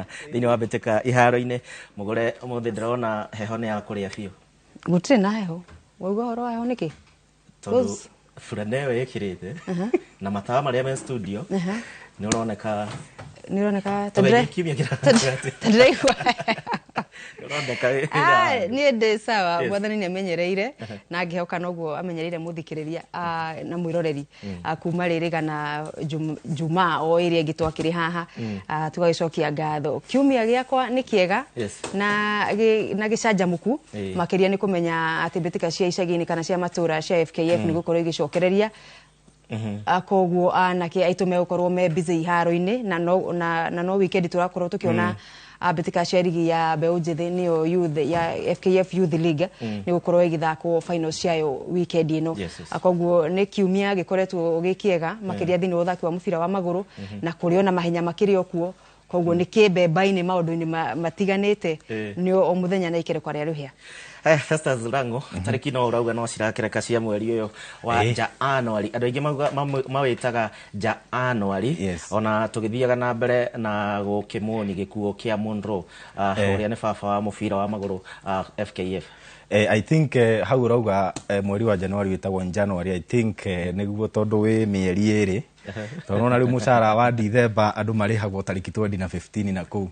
sana thini wa mbĩtĩka iharo-inĩ mũgũre ũmũthĩ ndĩrona heho nĩ ya kũrĩa biũ gũtirĩ na heho waigua horo wa heho nĩkĩ tondũ fulana ĩyo ĩkĩrĩte na matawa marĩa me studio nĩ ũroneka tandĩraigua niĩ ndĩ sawa mwathani nĩ amenyereire na ngĩhoka noguo amenyereire mũthikĩrĩria na mwĩroreri kuma rĩrĩga na Jumaa o ĩrĩa ĩngĩ twakĩrĩ haha tũgagĩcokia ngatho kiumia gĩakwa nĩ kĩega na gĩcanjamũku makĩria nĩ kũmenya atĩ mbĩtĩka cia icagi-inĩ kana cia matũra cia FKF nĩ gũkorwo igĩcokereria koguo anake aitũ megũkorwo me busy iharo-inĩ na no weekend tũrakorwo tũkĩona mbĩtĩka cia rigi ya mbeũ njĩthĩ nĩyo youth ya FKF Youth League nĩ gũkorwo igĩthakwo final ciayo weekend ĩno koguo nĩ kiumia gĩkoretwo gĩkĩega makĩria thĩinĩ wa ũthaki wa mũbira wa magũrũ na kũrĩ ona mahenya makĩrĩ o kuo koguo nĩ kĩmbemba-inĩ maũndũ-inĩ matiganĩte nĩ o mũthenya na ikereko rĩa rũhĩa Festus Lango tarĩki no ũrauga no cirakĩreka cia mweri ũyũ wa Januari andũ aingĩ mawĩtaga Januari ona tũgĩthiaga na mbere na gũkĩmũni gĩkuũ kĩa Monroe ũrĩa nĩ baba wa mũbira wa magũrũ FKF I think hau ũrauga mweri wa Januari wĩtagwo January I think nĩguo tondũ wĩ mĩeri ĩrĩ tondũ ona rĩu mũcara wa December andũ marĩhagwo tarĩki 20 na 15 na kũu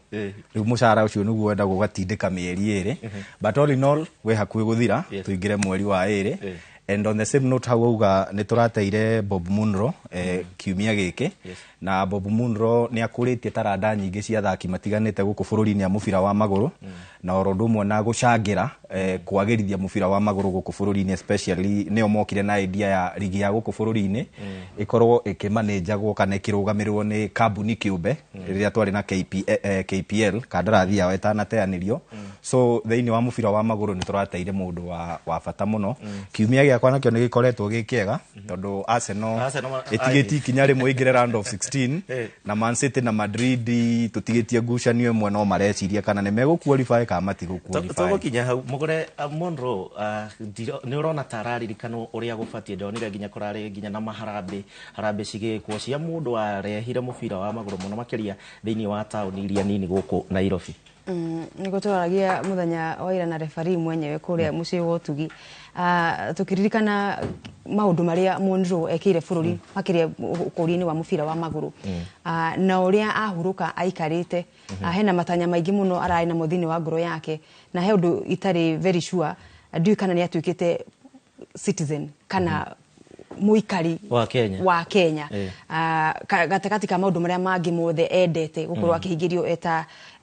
rĩu mũcara ũcio nĩguo wendagwo ũgatindĩka mĩeri ĩrĩ but all in all we hakuhĩ gũthira tũingĩre mweri wa ĩrĩ and on the same note hau uga nĩ tũrateire Bob Munro kiumia gĩkĩ na Bob Munro nĩ akũrĩtie taranda nyingĩ cia athaki matiganĩte gũkũ bũrũri-inĩ ya mũbira wa magũrũ na oro ũndũ ũmwe na gũcangĩra kwagĩrithia mũbira wa magũrũ gũkũ bũrũri-inĩ especially nĩo mokire na idea ya ligi ya gũkũ bũrũri-inĩ ĩkorwo ĩkĩmanĩnjagwo kana ĩkĩrũgamĩrĩrwo nĩ kambuni kĩũmbe rĩrĩa twarĩ na KPL kandarathi yao ĩtanateanĩrio so thĩinĩ wa mũbira wa magũrũ nĩ tũrateire mũndũ wa bata mũno kiumia gĩakwa nakĩo nĩ gĩkoretwo gĩkĩega tondũ Arsenal ĩtigĩtie ikinya rĩmwe ingĩre round of 16 na Man City na Madrid tũtigĩtie ngucanio ĩmwe no mareciria kana nĩ megũqualify kana matigũqualify tũgũkinya hau mũgũre Monroe nĩ ũrona tararirikano ũrĩa gũbatiĩ ndonire nginya kũrarĩ nginya na maharambe cigĩkwo cia mũndũ warehire mũbira wa magũrũ mũno makĩria thĩinĩ wa taũni iria nini gũkũ Nairobi nĩguo tũraragia mũthenya wa ira na referee mwenyewe kũrĩa mũciĩ wa Ũtugi tũkĩririkana maũndũ marĩa Monroe ekĩire bũrũri makĩria ũkũria-inĩ wa mũbira wa magũrũ na ũrĩa ahurũka aikarĩte hena matanya maingĩ mũno ararĩ namo thĩinĩ wa ngoro yake na he ũndũ itarĩ very sure ndiũĩ kana nĩ atuĩkĩte citizen kana mũikari wa Kenya gatagatĩ ka maũndũ marĩa mangĩ mothe endete gũkorwo akĩhingĩrio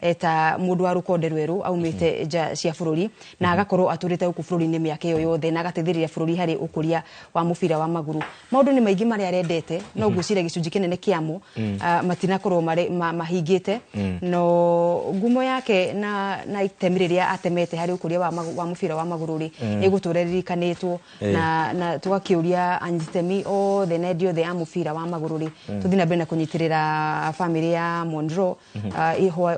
eta mũndũ wa rũkonde rwerũ aumĩte nja cia bũrũri na agakorwo atũrĩte gũkũ bũrũri-inĩ mĩaka ĩyo yothe na agateithĩrĩria bũrũri harĩ ũkũria wa mũbira wa magũrũ maũndũ nĩ maingĩ marĩa arendete no ngwĩciria gĩcunjĩ kĩnene kĩamo matinakorwo mahingĩte no ngumo yake na itemi rĩrĩa atemete harĩ ũkũria wa mũbira wa magũrũ ĩgũtũra ririkanĩtwo na tũgakĩũria anyitemi othe na endia othe a mũbira wa magũrũ tũthiĩ na mbere na kũnyitĩrĩra famĩlĩ ya Monroe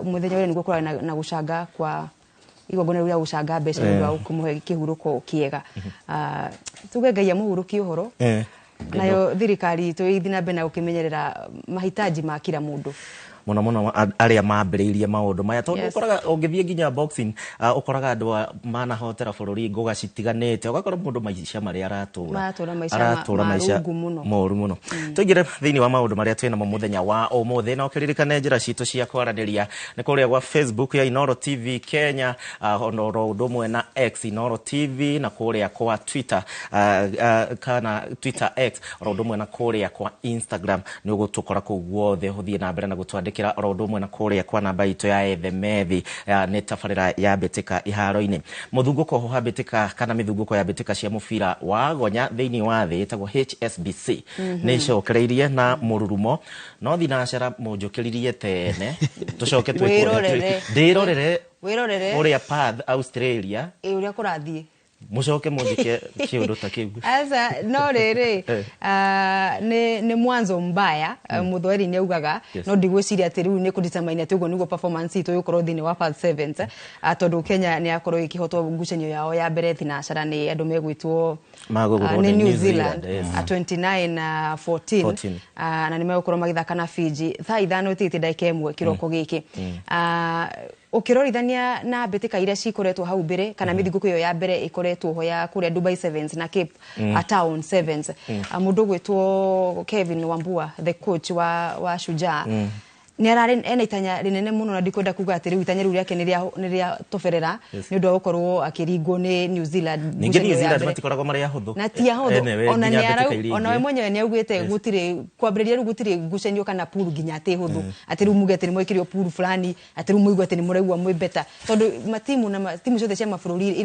mũthenya ũrĩa nĩguo kũrarĩ na gũcanga kwa igongona rĩu rĩa gũcanga mbeca nĩ ũndũ wa kũmũhe kĩhurũko kĩega tuge Ngai amũhurũkie ũhoro nayo thirikari tũithi na mbere na gũkĩmenyerera mahitaji ma kila mũndũ mũno arĩa mambĩrĩirie maũndũ maya tondũ ũkoraga ũngĩthiĩ nginya boxing ũkoraga andũ manahotera bũrũri ngũga citiganĩte ũgakora mũndũ maica marĩa aratũra maica moru mũno tũingĩre thĩinĩ wa maũndũ marĩa twĩnamo mũthenya wa ũmũthĩ na ũkĩririkane njĩra citũ cia kwaranĩria nĩ kũrĩa gwa Facebook ya Inooro TV Kenya oro ũndũ ũmwe na X Inooro TV na kũrĩa kwa Twitter kana Twitter X oro ũndũ ũmwe na kũrĩa kwa Instagram nĩ ũgũtũkora kũu guothe ũthiĩ na mbere na gũtwandĩkĩra oro ũndũ ũmwe na kũrĩa kwa namba itũ ya Ethemethi nĩ tabarĩra ya mbĩtĩka iharo-inĩ mũthungũko ho ha mbĩtĩka kana mĩthungũko ya mbĩtĩka cia mũbira wa gonya thĩinĩ wa thĩ ĩtagwo HSBC nĩ icokereirie na mũrurumo no thinacera mũnjũkĩririe tene tũcoke twĩrorere ũrĩa Perth Australia ũrĩa kũrathiĩ mucoke munjike kiundu ta kiu asa no riri ni mwanzo mbaya muthweri ni ugaga no ndigwiciria ati riu ni kudetermine ati ugo niguo performance itu yukorwo thini wa past 7 tondu Kenya ni akorwo ikihotwo ngucanio yao ya mbere thinacara ni andu megwitwo ni New Zealand 29-14 na ni megukorwo magithaka na Fiji thaa ithano titi ndaika imwe kiroko giki ukirorithania na mbitika iria cikoretwo hau mbere kana mithinguko iyo ya mbere ikoretwo ho ya kuria Dubai Sevens na Cape Town Sevens mundu gwitwo Kevin Wambua the coach wa Shujaa ni arari ena itanya rinene muno na ndikwenda kuga ati riu itanya riu riake ni ria toferera ni undu gukorwo akiringo ni New Zealand ningi New Zealand matikoragwo mari ahuthu na ti ahuthu ona ni arau ona we mwenyewe ni augite gutire kwambiriria riu gutire gucenio kana pool ginya ati huthu ati riu muge ati ni mwekirio pool fulani ati riu muigwa ati ni muregwa mwe beta tondu matimu na timu ciothe cia mabũrũri